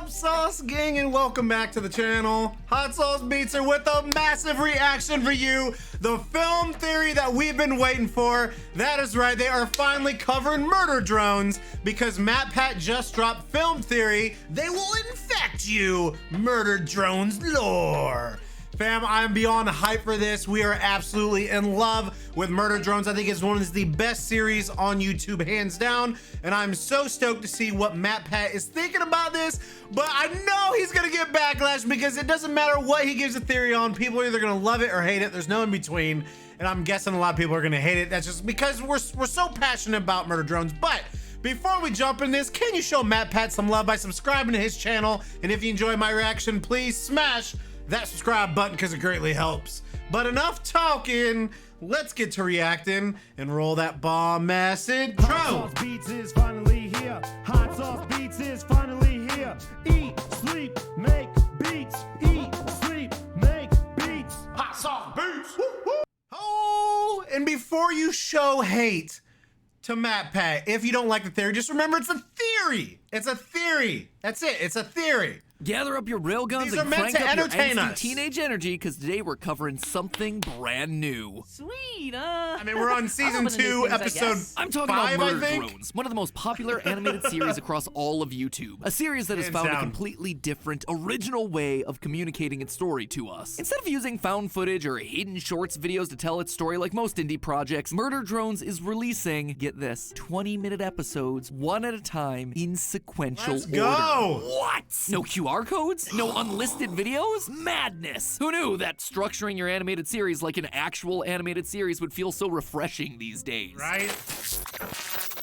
up, Sauce Gang, and welcome back to the channel. Hot Sauce Beats are with a massive reaction for you. The film theory that we've been waiting for. That is right, they are finally covering murder drones because MatPat just dropped film theory. They will infect you, murder drones lore. Fam, I'm beyond hype for this. We are absolutely in love with Murder Drones. I think it's one of the best series on YouTube, hands down. And I'm so stoked to see what MatPat is thinking about this. But I know he's gonna get backlash because it doesn't matter what he gives a theory on. People are either gonna love it or hate it. There's no in between. And I'm guessing a lot of people are gonna hate it. That's just because we're so passionate about Murder Drones. But before we jump in this, can you show MatPat some love by subscribing to his channel? And if you enjoy my reaction, please smash that subscribe button because it greatly helps. But enough talking, let's get to reacting and roll that bomb ass intro. Hot Sauce Beats is finally here. Hot Sauce Beats is finally here. Eat, sleep, make beats. Eat, sleep, make beats. Hot Sauce Beats. Woo, woo. Oh, and before you show hate to MatPat, if you don't like the theory, just remember it's a theory. It's a theory. That's it. It's a theory. Gather up your railguns and crank up your angsty teenage energy, because today we're covering something brand new. Sweet, I mean, we're on season 2, episode 5, I'm talking about Murder Drones, one of the most popular animated series across all of YouTube. A series that has found a completely different, original way of communicating its story to us. Instead of using found footage or hidden shorts videos to tell its story like most indie projects, Murder Drones is releasing, get this, 20-minute episodes, one at a time, in sequential order. Go! What? No QR codes? No unlisted videos? Madness! Who knew that structuring your animated series like an actual animated series would feel so refreshing these days? Right?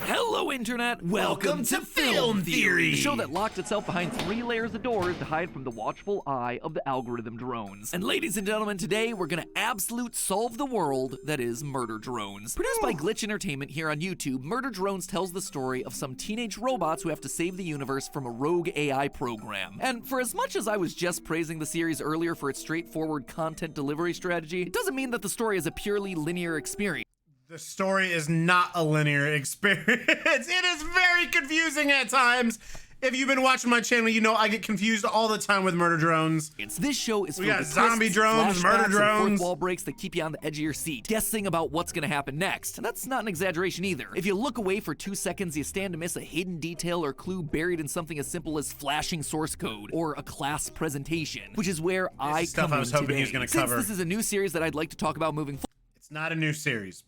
Hello, Internet! Welcome to Film Theory! The show that locked itself behind 3 layers of doors to hide from the watchful eye of the algorithm drones. And ladies and gentlemen, today we're gonna absolute solve the world that is Murder Drones. Produced by Glitch Entertainment here on YouTube, Murder Drones tells the story of some teenage robots who have to save the universe from a rogue AI program. And for as much as I was just praising the series earlier for its straightforward content delivery strategy, it doesn't mean that the story is a purely linear experience. The story is not a linear experience. It is very confusing at times. If you've been watching my channel, you know I get confused all the time with Murder Drones. This show is we got zombie drones, murder drones, fourth wall breaks that keep you on the edge of your seat, guessing about what's gonna happen next. And that's not an exaggeration either. If you look away for 2 seconds, you stand to miss a hidden detail or clue buried in something as simple as flashing source code or a class presentation, which is where I come in today. Since this is a new series that I'd like to talk about moving forward. It's not a new series,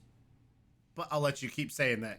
but I'll let you keep saying that.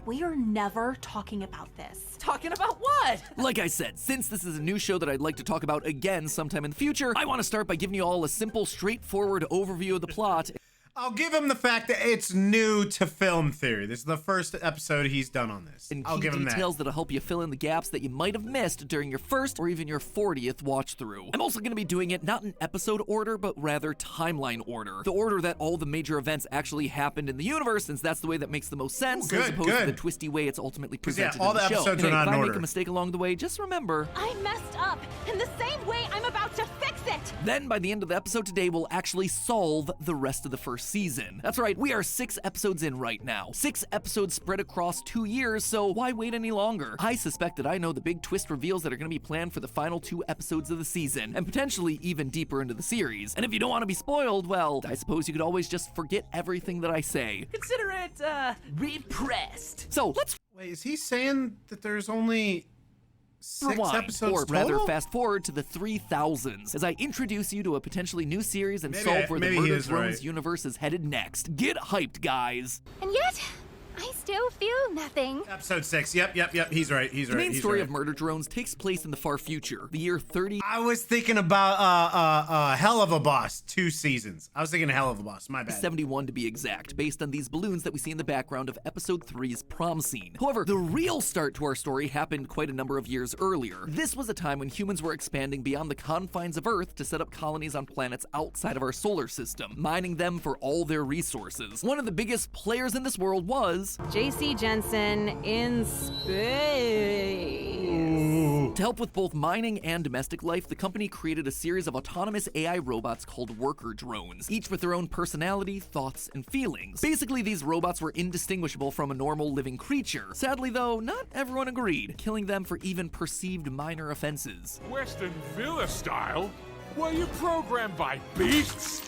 We are never talking about this. Talking about what? Like I said, since this is a new show that I'd like to talk about again sometime in the future, I want to start by giving you all a simple, straightforward overview of the plot. I'll give him the fact that it's new to film theory. This is the first episode he's done on this. And I'll give him that. Details that'll help you fill in the gaps that you might have missed during your first or even your 40th watch through. I'm also going to be doing it not in episode order, but rather timeline order. The order that all the major events actually happened in the universe, since that's the way that makes the most sense, as opposed to the twisty way it's ultimately presented all in the the show. episodes And are not in if I order. make a mistake along the way, just remember, I messed up in the same way I'm about to fix it. Then by the end of the episode today, we'll actually solve the rest of the first season. That's right, we are 6 episodes in right now. 6 episodes spread across 2 years, so why wait any longer? I suspect that I know the big twist reveals that are going to be planned for the final 2 episodes of the season, and potentially even deeper into the series. And if you don't want to be spoiled, well, I suppose you could always just forget everything that I say. Consider it, repressed. So, let's Wait, is he saying that there's only 6 rewind, episodes or rather total? fast forward to the 3000s as I introduce you to a potentially new series and solve where the Murder Drones universe is headed next. Get hyped, guys! And yet, I still feel nothing. Episode 6. Yep. He's right. The main story of Murder Drones takes place in the far future, the year 30. I was thinking about Hell of a Boss, 2 seasons. I was thinking Hell of a Boss. My bad. 71 to be exact, based on these balloons that we see in the background of episode 3's prom scene. However, the real start to our story happened quite a number of years earlier. This was a time when humans were expanding beyond the confines of Earth to set up colonies on planets outside of our solar system, mining them for all their resources. One of the biggest players in this world was JCJenson in space. To help with both mining and domestic life, the company created a series of autonomous AI robots called worker drones, each with their own personality, thoughts, and feelings. Basically, these robots were indistinguishable from a normal living creature. Sadly though, not everyone agreed, killing them for even perceived minor offenses. Western Villa style? Were you programmed by beasts?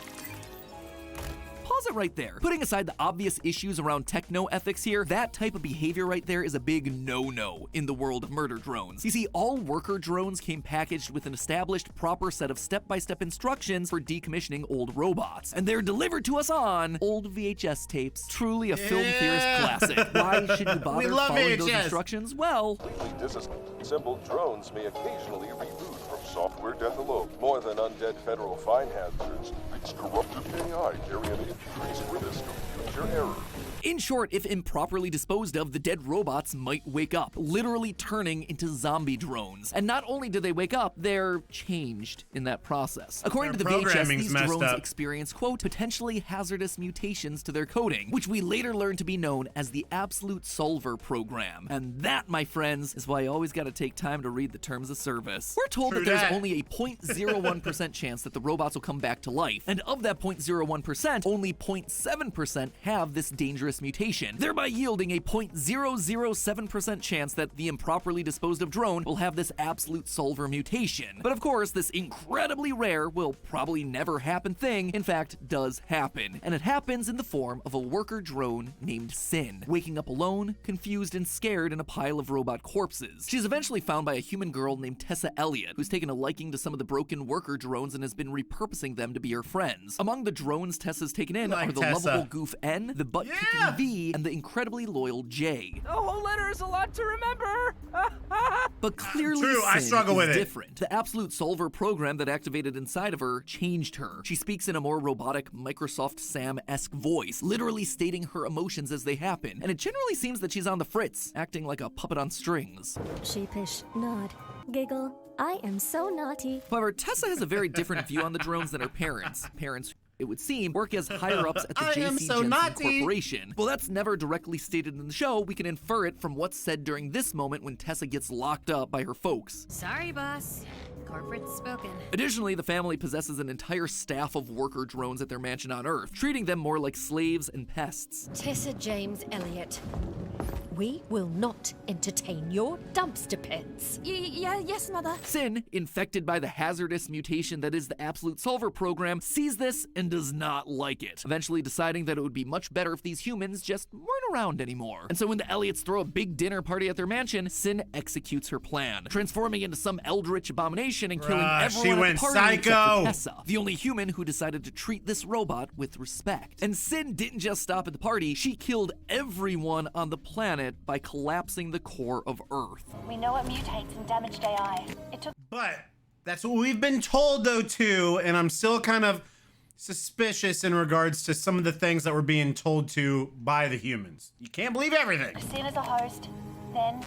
Pause it right there. Putting aside the obvious issues around techno-ethics here, that type of behavior right there is a big no-no in the world of murder drones. You see, all worker drones came packaged with an established, proper set of step-by-step instructions for decommissioning old robots, and they're delivered to us on old VHS tapes. Truly a film theorist classic. Why should you bother following those instructions? Well, Completely disassembled drones may occasionally reboot from software death alone. More than undead federal fine hazards, its corrupted AI carry an increased risk of future error. in short, if improperly disposed of, the dead robots might wake up, literally turning into zombie drones. And not only do they wake up, they're changed in that process. According to the VHS, these drones experience, quote, potentially hazardous mutations to their coding, which we later learned to be known as the Absolute Solver program. And that, my friends, is why you always gotta take time to read the terms of service. We're told that there's only a 0.01% chance that the robots will come back to life, and of that 0.01%, only 0.7% have this dangerous mutation, thereby yielding a 0.007% chance that the improperly disposed of drone will have this Absolute Solver mutation. But of course, this incredibly rare, will probably never happen thing, in fact, does happen. And it happens in the form of a worker drone named Cyn, waking up alone, confused, and scared in a pile of robot corpses. She's eventually found by a human girl named Tessa Elliott, who's taken a liking to some of the broken worker drones and has been repurposing them to be her friends. Among the drones Tessa's taken in are the lovable goof N, the butt-kicking V, and the incredibly loyal J. The whole letter is a lot to remember! But clearly Cyn is different. The Absolute Solver program that activated inside of her changed her. She speaks in a more robotic, Microsoft Sam-esque voice, literally stating her emotions as they happen, and it generally seems that she's on the fritz, acting like a puppet on strings. Sheepish nod, giggle, I am so naughty. However, Tessa has a very different view on the drones than her parents. Parents, it would seem, work as higher-ups at the JCJenson Corporation. Well, that's never directly stated in the show. We can infer it from what's said during this moment when Tessa gets locked up by her folks. Sorry, boss. Corporate's spoken. Additionally, the family possesses an entire staff of worker drones at their mansion on Earth, treating them more like slaves and pests. Tessa James Elliott, we will not entertain your dumpster pits. Yes, Mother. Cyn, infected by the hazardous mutation that is the Absolute Solver program, sees this and does not like it, eventually deciding that it would be much better if these humans just weren't around anymore. And so when the Elliots throw a big dinner party at their mansion, Cyn executes her plan, transforming into some eldritch abomination and killing everyone at the party except for Tessa, the only human who decided to treat this robot with respect. And Cyn didn't just stop at the party, she killed everyone on the planet by collapsing the core of Earth. We know it mutates in damaged AI. But that's what we've been told, though, too, and I'm still kind of suspicious in regards to some of the things that we're being told to by the humans. You can't believe everything. Seen as a host, then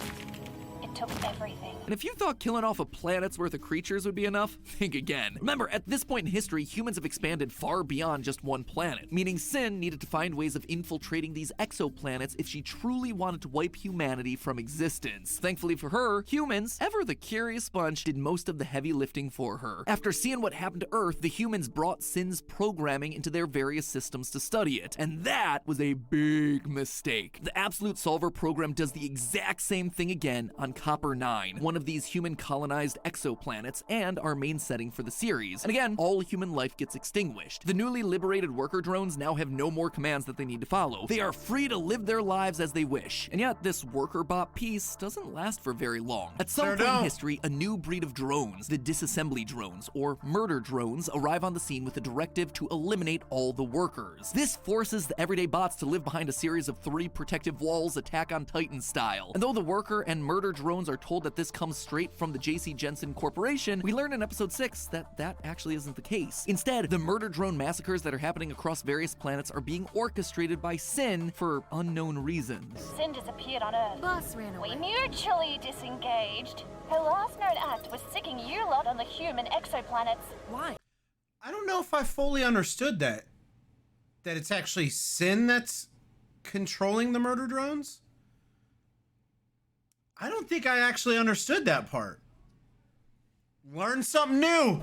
it took everything. And if you thought killing off a planet's worth of creatures would be enough, think again. Remember, at this point in history, humans have expanded far beyond just one planet, meaning Cyn needed to find ways of infiltrating these exoplanets if she truly wanted to wipe humanity from existence. Thankfully for her, humans, ever the curious bunch, did most of the heavy lifting for her. After seeing what happened to Earth, the humans brought Cyn's programming into their various systems to study it, and that was a big mistake. The Absolute Solver program does the exact same thing again on Copper 9, one of these human colonized exoplanets and our main setting for the series. And again, all human life gets extinguished. The newly liberated worker drones now have no more commands that they need to follow. They are free to live their lives as they wish. And yet, this worker bot peace doesn't last for very long. At some point in history, a new breed of drones, the Disassembly drones, or murder drones, arrive on the scene with a directive to eliminate all the workers. This forces the everyday bots to live behind a series of 3 protective walls, Attack on Titan style. And though the worker and murder drones are told that this comes straight from the JCJenson Corporation, we learn in episode 6 that that actually isn't the case. Instead, the murder drone massacres that are happening across various planets are being orchestrated by Cyn for unknown reasons. Cyn disappeared on Earth. Boss ran away. We mutually disengaged. Her last known act was sicking you lot on the human exoplanets. Why? I don't know if I fully understood that. That it's actually Cyn that's controlling the murder drones? I don't think I actually understood that part. Learn something new.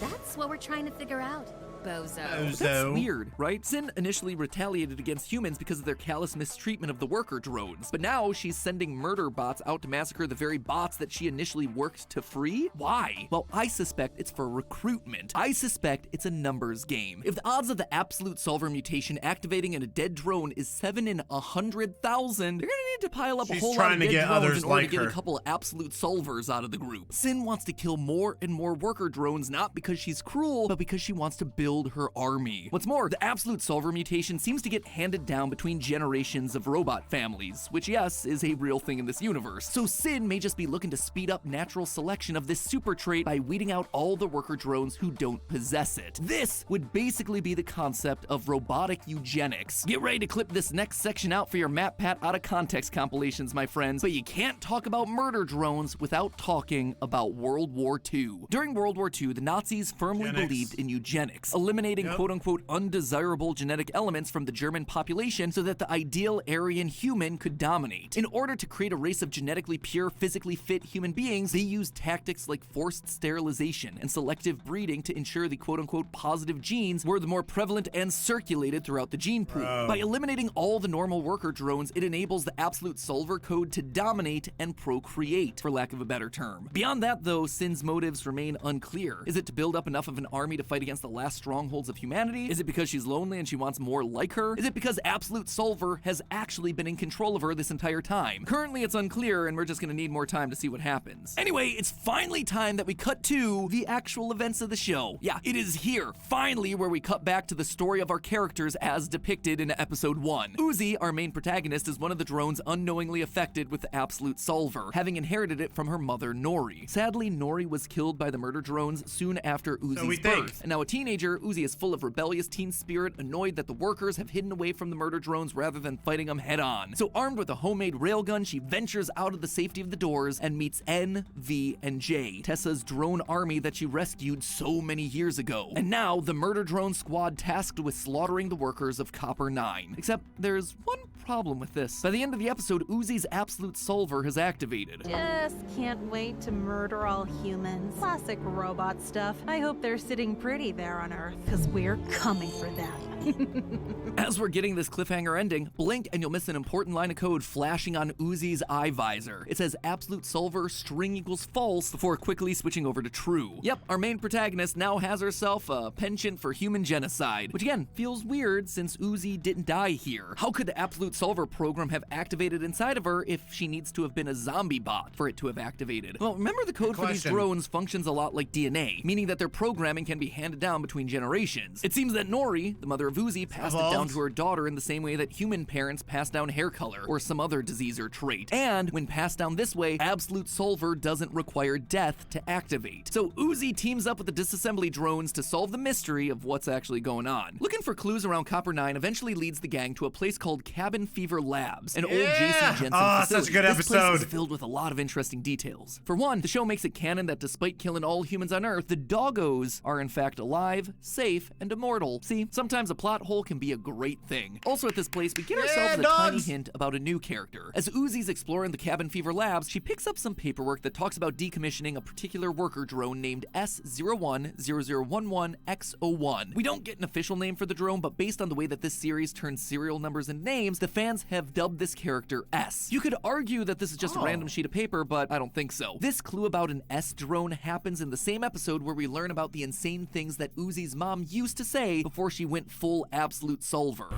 That's what we're trying to figure out, bozo. That's weird, right? Cyn initially retaliated against humans because of their callous mistreatment of the worker drones, but now she's sending murder bots out to massacre the very bots that she initially worked to free? Why? Well, I suspect it's for recruitment. I suspect it's a numbers game. If the odds of the absolute solver mutation activating in a dead drone is 7 in 100,000, they're gonna need to pile up a whole lot of dead drones in order to get a couple of absolute solvers out of the group. Cyn wants to kill more and more worker drones, not because she's cruel, but because she wants to build her army. What's more, the absolute solver mutation seems to get handed down between generations of robot families, which yes, is a real thing in this universe. So Cyn may just be looking to speed up natural selection of this super trait by weeding out all the worker drones who don't possess it. This would basically be the concept of robotic eugenics. Get ready to clip this next section out for your MatPat out of context compilations, my friends, but you can't talk about murder drones without talking about World War II. During World War II, the Nazis firmly believed in eugenics, eliminating quote-unquote undesirable genetic elements from the German population so that the ideal Aryan human could dominate. In order to create a race of genetically pure, physically fit human beings, they used tactics like forced sterilization and selective breeding to ensure the quote-unquote positive genes were the more prevalent and circulated throughout the gene pool. By eliminating all the normal worker drones, it enables the absolute solver code to dominate and procreate, for lack of a better term. Beyond that, though, Cyn's motives remain unclear. Is it to build up enough of an army to fight against the last strongholds of humanity? Is it because she's lonely and she wants more like her? Is it because Absolute Solver has actually been in control of her this entire time? Currently it's unclear, and we're just gonna need more time to see what happens. Anyway, it's finally time that we cut to the actual events of the show. Yeah, it is here, finally, where we cut back to the story of our characters as depicted in episode 1. Uzi, our main protagonist, is one of the drones unknowingly affected with the Absolute Solver, having inherited it from her mother, Nori. Sadly, Nori was killed by the murder drones soon after Uzi's birth. And now a teenager, Uzi is full of rebellious teen spirit, annoyed that the workers have hidden away from the murder drones rather than fighting them head on. So armed with a homemade railgun, she ventures out of the safety of the doors and meets N, V, and J, Tessa's drone army that she rescued so many years ago. And now, the murder drone squad tasked with slaughtering the workers of Copper 9. Except there's one problem with this. By the end of the episode, Uzi's Absolute Solver has activated. Just can't wait to murder all humans. Classic robot stuff. I hope they're sitting pretty there on Earth, because we're coming for them. As we're getting this cliffhanger ending, blink and you'll miss an important line of code flashing on Uzi's eye visor. It says Absolute Solver string equals false before quickly switching over to true. Yep, our main protagonist now has herself a penchant for human genocide, which again feels weird since Uzi didn't die here. How could the Absolute Solver program have activated inside of her if she needs to have been a zombie bot for it to have activated? Well, remember the code for these drones functions a lot like DNA, meaning that their programming can be handed down between generations. It seems that Nori, the mother of Uzi, passed it down to her daughter in the same way that human parents pass down hair color or some other disease or trait. And when passed down this way, Absolute Solver doesn't require death to activate. So Uzi teams up with the disassembly drones to solve the mystery of what's actually going on. Looking for clues around Copper 9 eventually leads the gang to a place called Cabin Fever Labs, an old JCJenson facility. Such a good episode. This place is filled with a lot of interesting details. For one, the show makes it canon that despite killing all humans on Earth, the doggos are in fact alive, safe, and immortal. See, sometimes a plot hole can be a great thing. Also at this place, we get ourselves a tiny hint about a new character. As Uzi's exploring the Cabin Fever Labs, she picks up some paperwork that talks about decommissioning a particular worker drone named S010011X01. We don't get an official name for the drone, but based on the way that this series turns serial numbers into names, the fans have dubbed this character S. You could argue that this is just a random sheet of paper, but I don't think so. This clue about an S drone happens in the same episode where we learn about the insane things that Uzi's mom used to say before she went full Absolute Solver.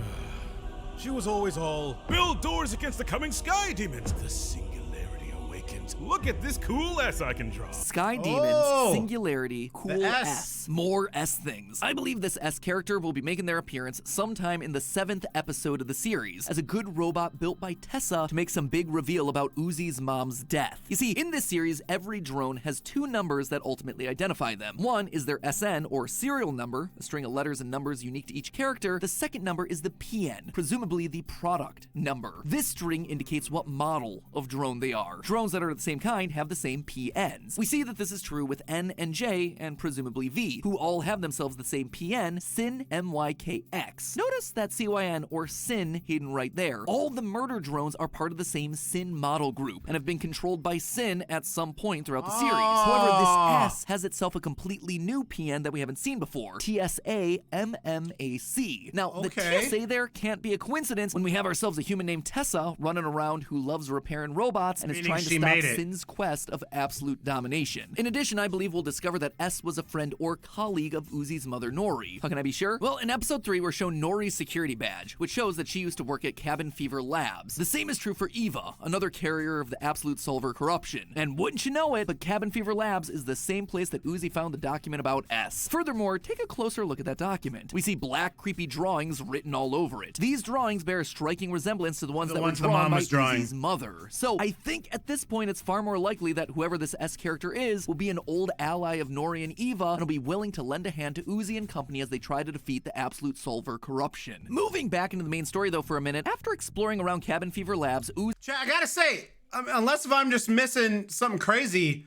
She was always all, build doors against the coming sky demons. The singularity awakens. Look at this cool S I can draw. Sky demons, singularity, cool S. More S things. I believe this S character will be making their appearance sometime in the 7th episode of the series, as a good robot built by Tessa to make some big reveal about Uzi's mom's death. You see, in this series, every drone has 2 numbers that ultimately identify them. One is their SN, or serial number, a string of letters and numbers unique to each character. The second number is the PN, presumably the product number. This string indicates what model of drone they are. Drones that are the same kind have the same PNs. We see that this is true with N and J, and presumably V, who all have themselves the same PN, Cyn MYKX. Notice that CYN or Cyn hidden right there. All the murder drones are part of the same Cyn model group, and have been controlled by Cyn at some point throughout the series. However, this S has itself a completely new PN that we haven't seen before, TSA MMAC. Now, the TSA there can't be a coincidence when we have ourselves a human named Tessa running around who loves repairing robots and is trying to stop Cyn's quest of absolute domination. In addition, I believe we'll discover that S was a friend or colleague of Uzi's mother, Nori. How can I be sure? Well, in episode 3, we're shown Nori's security badge, which shows that she used to work at Cabin Fever Labs. The same is true for Eva, another carrier of the Absolute Solver corruption. And wouldn't you know it, but Cabin Fever Labs is the same place that Uzi found the document about S. Furthermore, take a closer look at that document. We see black, creepy drawings written all over it. These drawings bear a striking resemblance to the ones that were drawn by Uzi's mother. So I think at this point it's far more likely that whoever this S character is will be an old ally of Nori and Eva and will be willing to lend a hand to Uzi and company as they try to defeat the Absolute Solver corruption. Moving back into the main story though for a minute, after exploring around Cabin Fever Labs, Uzi... I gotta say, unless if I'm just missing something crazy,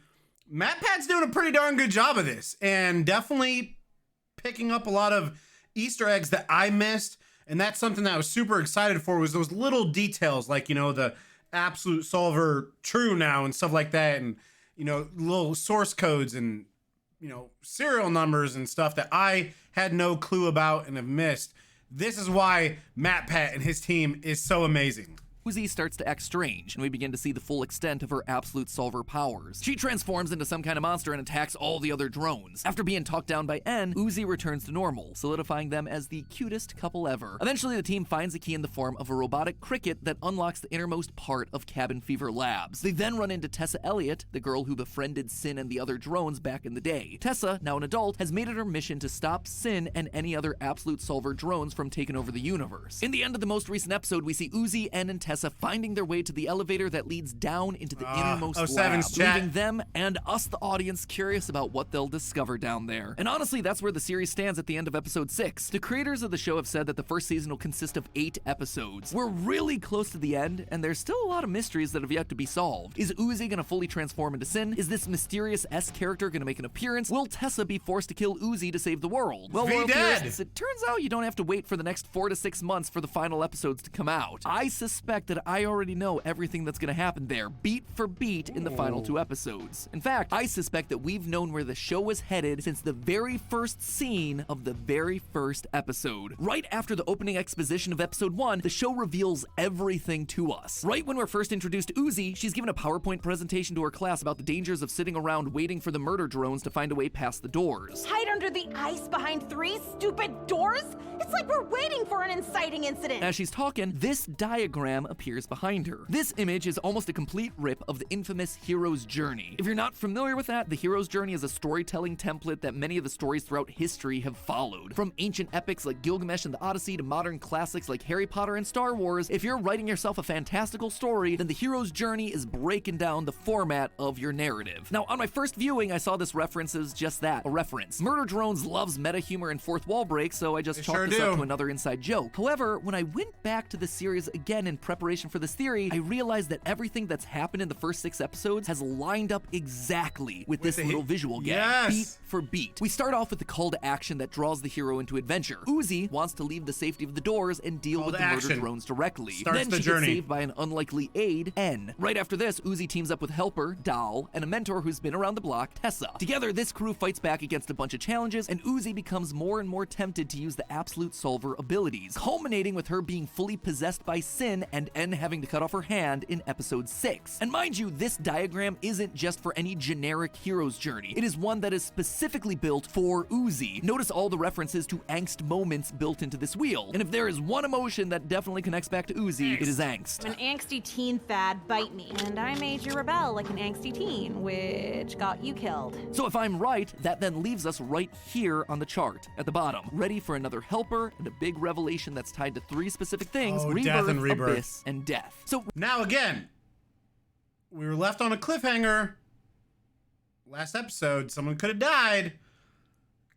MatPat's doing a pretty darn good job of this, and definitely picking up a lot of Easter eggs that I missed. And that's something that I was super excited for, was those little details, like, you know, the Absolute Solver true now and stuff like that, and, you know, little source codes and, you know, serial numbers and stuff that I had no clue about and have missed. This is why MatPat and his team is so amazing. Uzi starts to act strange, and we begin to see the full extent of her Absolute Solver powers. She transforms into some kind of monster and attacks all the other drones. After being talked down by N, Uzi returns to normal, solidifying them as the cutest couple ever. Eventually, the team finds a key in the form of a robotic cricket that unlocks the innermost part of Cabin Fever Labs. They then run into Tessa Elliott, the girl who befriended Cyn and the other drones back in the day. Tessa, now an adult, has made it her mission to stop Cyn and any other Absolute Solver drones from taking over the universe. In the end of the most recent episode, we see Uzi, N, and Tessa finding their way to the elevator that leads down into the innermost lab, leaving them and us, the audience, curious about what they'll discover down there. And honestly, that's where the series stands at the end of episode 6. The creators of the show have said that the first season will consist of 8 episodes. We're really close to the end, and there's still a lot of mysteries that have yet to be solved. Is Uzi gonna fully transform into Cyn? Is this mysterious S character gonna make an appearance? Will Tessa be forced to kill Uzi to save the world? Well, it turns out you don't have to wait for the next 4 to 6 months for the final episodes to come out. I suspect that I already know everything that's gonna happen there, beat for beat, in the final 2 episodes. In fact, I suspect that we've known where the show was headed since the very first scene of the very first episode. Right after the opening exposition of episode 1, the show reveals everything to us. Right when we're first introduced to Uzi, she's given a PowerPoint presentation to her class about the dangers of sitting around waiting for the murder drones to find a way past the doors. Hide under the ice behind 3 stupid doors? It's like we're waiting for an inciting incident. As she's talking, this diagram appears behind her. This image is almost a complete rip of the infamous hero's journey. If you're not familiar with that, the hero's journey is a storytelling template that many of the stories throughout history have followed. From ancient epics like Gilgamesh and the Odyssey to modern classics like Harry Potter and Star Wars, if you're writing yourself a fantastical story, then the hero's journey is breaking down the format of your narrative. Now, on my first viewing, I saw this reference as just that, a reference. Murder Drones loves meta humor and fourth wall breaks, so I just chalked this up to another inside joke. However, when I went back to the series again in preparation for this theory, I realized that everything that's happened in the first 6 episodes has lined up exactly with this little visual gag, beat for beat. We start off with the call to action that draws the hero into adventure. Uzi wants to leave the safety of the doors and deal with the murder drones directly. Then she gets saved by an unlikely aide, N. Right after this, Uzi teams up with helper, Doll, and a mentor who's been around the block, Tessa. Together, this crew fights back against a bunch of challenges, and Uzi becomes more and more tempted to use the Absolute Solver abilities, culminating with her being fully possessed by Cyn and N having to cut off her hand in episode 6. And mind you, this diagram isn't just for any generic hero's journey. It is one that is specifically built for Uzi. Notice all the references to angst moments built into this wheel. And if there is one emotion that definitely connects back to Uzi, it is angst. An angsty teen, Thad, bite me. And I made you rebel like an angsty teen, which got you killed. So if I'm right, that then leaves us right here on the chart, at the bottom, ready for another helper and a big revelation that's tied to 3 specific things, rebirth, abyss, and death. So now again, we were left on a cliffhanger. Last episode, someone could have died.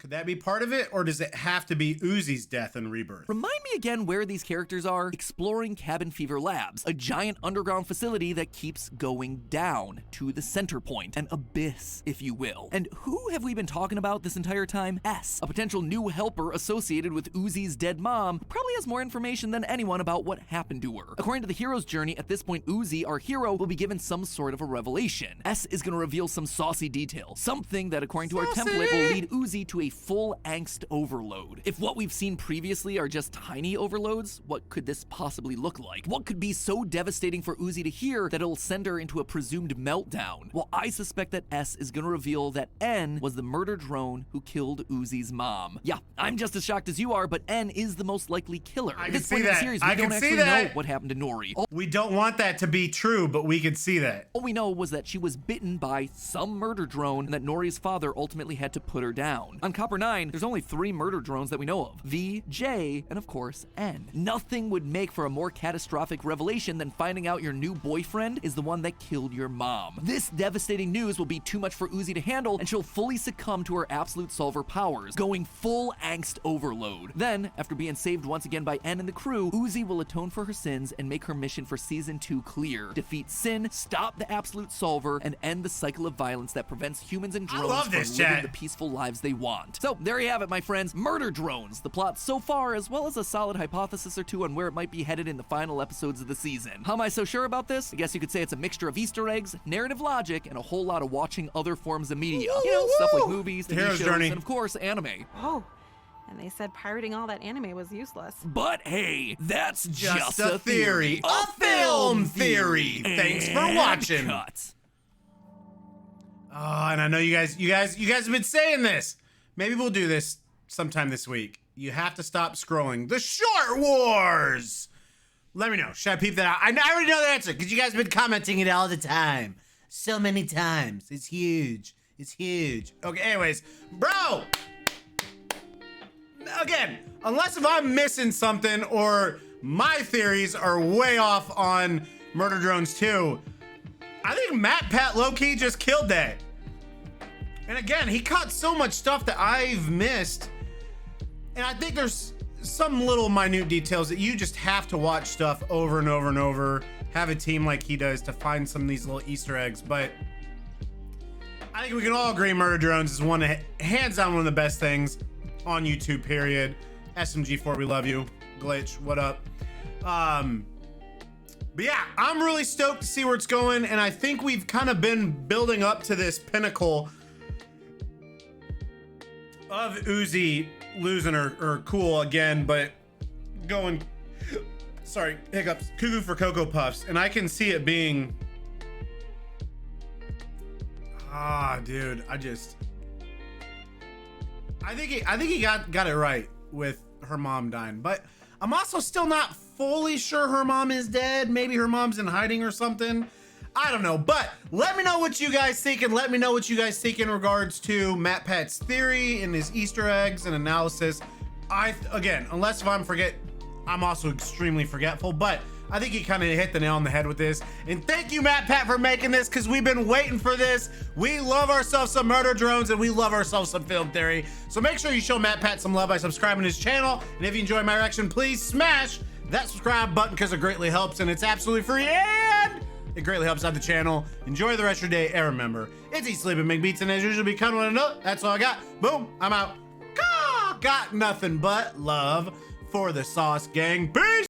Could that be part of it, or does it have to be Uzi's death and rebirth? Remind me again where these characters are. Exploring Cabin Fever Labs, a giant underground facility that keeps going down to the center point, an abyss, if you will. And who have we been talking about this entire time? S, a potential new helper associated with Uzi's dead mom, who probably has more information than anyone about what happened to her. According to the hero's journey, at this point, Uzi, our hero, will be given some sort of a revelation. S is going to reveal some saucy detail, something that, according to our template, will lead Uzi to a full angst overload. If what we've seen previously are just tiny overloads, what could this possibly look like? What could be so devastating for Uzi to hear that it'll send her into a presumed meltdown? Well, I suspect that S is going to reveal that N was the murder drone who killed Uzi's mom. Yeah, I'm just as shocked as you are, but N is the most likely killer. I At can this see point in the that. series, I we can don't see actually that. know what happened to Nori. We don't want that to be true, but we could see that. All we know was that she was bitten by some murder drone and that Nori's father ultimately had to put her down. On Copper 9, there's only 3 murder drones that we know of. V, J, and of course, N. Nothing would make for a more catastrophic revelation than finding out your new boyfriend is the one that killed your mom. This devastating news will be too much for Uzi to handle, and she'll fully succumb to her absolute solver powers, going full angst overload. Then, after being saved once again by N and the crew, Uzi will atone for her sins and make her mission for Season 2 clear. Defeat Cyn, stop the absolute solver, and end the cycle of violence that prevents humans and drones love from this, living chat. the peaceful lives they want. So, there you have it, my friends. Murder drones. The plot so far, as well as a solid hypothesis or two on where it might be headed in the final episodes of the season. How am I so sure about this? I guess you could say it's a mixture of Easter eggs, narrative logic, and a whole lot of watching other forms of media. You know, stuff like movies, TV Hero's shows, journey. and of course, anime. Oh, and they said pirating all that anime was useless. But hey, that's Just a theory. A film theory. Thanks for And watching. cut. Oh, and I know you guys have been saying this. Maybe we'll do this sometime this week. You have to stop scrolling. The Short Wars. Let me know. Should I peep that out? I already know the answer because you guys have been commenting it all the time. So many times. It's huge. It's huge. Okay, anyways. Bro! Again, unless if I'm missing something or my theories are way off on Murder Drones 2, I think Matt Pat low-key just killed that. And again, he caught so much stuff that I've missed. And I think there's some little minute details that you just have to watch stuff over and over and over, have a team like he does to find some of these little Easter eggs. But I think we can all agree Murder Drones is hands down one of the best things on YouTube, period. SMG4, we love you. Glitch, what up? But yeah, I'm really stoked to see where it's going, and I think we've kind of been building up to this pinnacle of Uzi losing her cool again, but going, sorry, hiccups, cuckoo for Cocoa Puffs, and I can see it being, dude, I think he got it right with her mom dying, but I'm also still not fully sure her mom is dead. Maybe her mom's in hiding or something. I don't know, but let me know what you guys think, and let me know what you guys think in regards to Matt Pat's theory and his Easter eggs and analysis. Again, unless if I'm also extremely forgetful, but I think he kind of hit the nail on the head with this. And thank you, Matt Pat, for making this, because we've been waiting for this. We love ourselves some Murder Drones, and we love ourselves some film theory. So make sure you show Matt Pat some love by subscribing to his channel. And if you enjoy my reaction, please smash that subscribe button, because it greatly helps, and it's absolutely free, and it greatly helps out the channel. Enjoy the rest of your day, and remember, it's Eat, Sleep, and Make Beats, and as usual, be kind of enough. That's all I got. Boom, I'm out. Got nothing but love for the Sauce Gang. Peace!